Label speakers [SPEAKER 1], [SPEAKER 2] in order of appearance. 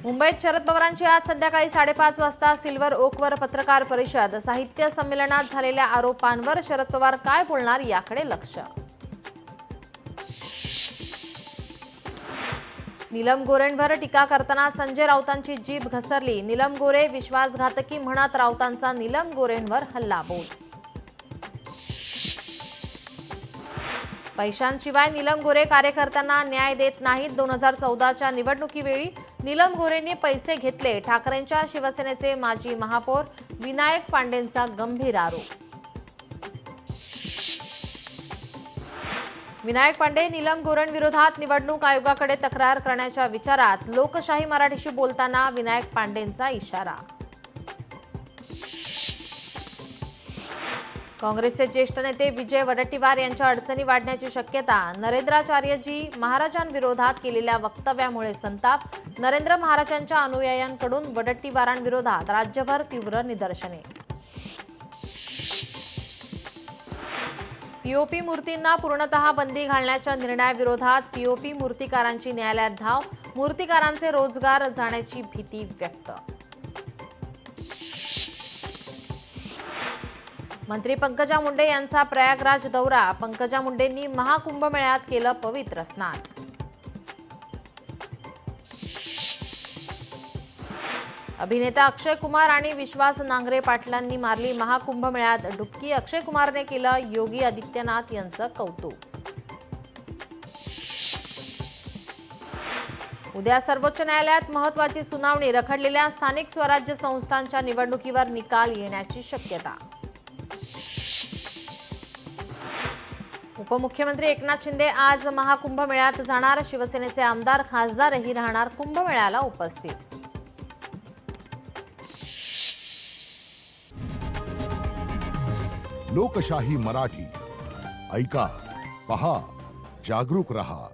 [SPEAKER 1] मुंबईत शरद पवारांची आज संध्याकाळी 5:30 वाजता सिल्वर ओकवर पत्रकार परिषद। साहित्य संमेलनात झालेल्या आरोपांवर शरद पवार काय बोलणार याकडे लक्ष। नीलम गोरेंवर टीका करताना संजय राऊतांची जीभ घसरली। नीलम गोरे विश्वासघातकी म्हणत राऊतांचा नीलम गोरेंवर हल्लाबोल। पैशांशिवाय नीलम गोरे कार्यकर्त्यांना न्याय देत नाहीत। 2014च्या निवडणुकीवेळी नीलम गोरेंनी पैसे घेतले। ठाकरेंच्या शिवसेनेचे माजी महापौर विनायक पांडेंचा गंभीर आरोप। विनायक पांडे नीलम गोरेंविरोधात निवडणूक आयोगाकडे तक्रार करण्याच्या विचारात। लोकशाही मराठीशी बोलताना विनायक पांडेंचा इशारा। काँग्रेसचे ज्येष्ठ नेते विजय वडेट्टीवार यांच्या अडचणी वाढण्याची शक्यता। नरेंद्राचार्यजी महाराजांविरोधात केलेल्या वक्तव्यामुळे संताप। नरेंद्र महाराजांच्या अनुयायांकडून वडेट्टीवारांविरोधात राज्यभर तीव्र निदर्शने। पीओपी मूर्तींना पूर्णतः बंदी घालण्याच्या निर्णयाविरोधात पीओपी मूर्तिकारांची न्यायालयात धाव। मूर्तिकारांचे रोजगार जाण्याची भीती व्यक्त। मंत्री पंकजा मुंडे यांचा प्रयागराज दौरा। पंकजा मुंडेंनी महाकुंभमेळ्यात केलं पवित्र स्नान। अभिनेता अक्षय कुमार आणि विश्वास नांगरे पाटलांनी मारली महाकुंभमेळ्यात डुबकी। अक्षय कुमारने केलं योगी आदित्यनाथ यांचं कौतुक। उद्या सर्वोच्च न्यायालयात महत्त्वाची सुनावणी। रखडलेल्या स्थानिक स्वराज्य संस्थांच्या निवडणुकीवर निकाल येण्याची शक्यता। उपमुख्यमंत्री एकनाथ शिंदे आज महाकुंभमेळ्यात जाणार। शिवसेनेचे आमदार खासदारही राहणार कुंभमेळ्याला उपस्थित।
[SPEAKER 2] लोकशाही मराठी ऐका, पहा, जागरूक रहा।